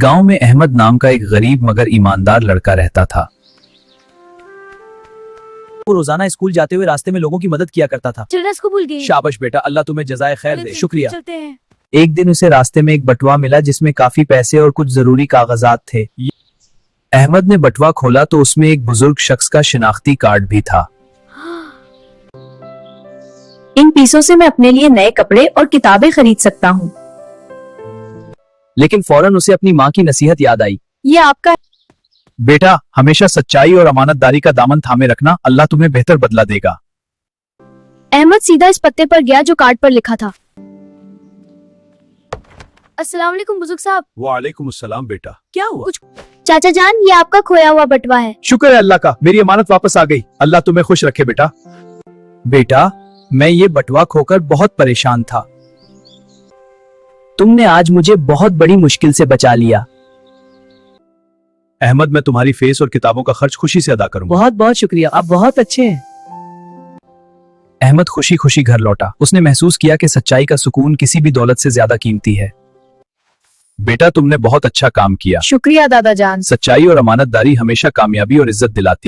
गांव में अहमद नाम का एक गरीब मगर ईमानदार लड़का रहता था। वो रोजाना स्कूल जाते हुए रास्ते में लोगों की मदद किया करता था। चिल्ड्रंस को भूल गए। शाबाश बेटा, अल्लाह तुम्हें जज़ाए खैर दे। शुक्रिया। चलते हैं। एक दिन उसे रास्ते में एक बटुआ मिला जिसमें काफी पैसे और कुछ जरूरी कागजात थे। अहमद ने बटुआ खोला तो उसमें एक बुजुर्ग शख्स का शिनाख्ती कार्ड भी था। इन पैसों से मैं अपने लिए नए कपड़े और किताबें खरीद सकता हूँ। लेकिन फौरन उसे अपनी माँ की नसीहत याद आई। ये आपका बेटा, हमेशा सच्चाई और अमानतदारी का दामन थामे रखना, अल्लाह तुम्हें बेहतर बदला देगा। अहमद सीधा इस पत्ते पर गया जो कार्ड पर लिखा था। अस्सलाम वालेकुम बुजुर्ग साहब। वालेकुम अस्सलाम बेटा। क्या हुआ? चाचा जान, ये आपका खोया हुआ बटवा है। शुक्र है अल्लाह का, मेरी अमानत वापस आ गई। अल्लाह तुम्हें खुश रखे बेटा। बेटा, मैं ये बटवा खोकर बहुत परेशान था। तुमने आज मुझे बहुत बड़ी मुश्किल से बचा लिया। अहमद, मैं तुम्हारी फीस और किताबों का खर्च खुशी से अदा करूंगा। बहुत बहुत शुक्रिया, आप बहुत अच्छे हैं। अहमद खुशी खुशी घर लौटा। उसने महसूस किया कि सच्चाई का सुकून किसी भी दौलत से ज्यादा कीमती है। बेटा, तुमने बहुत अच्छा काम किया। शुक्रिया दादा जान। सच्चाई और अमानतदारी हमेशा कामयाबी और इज्जत दिलाती है।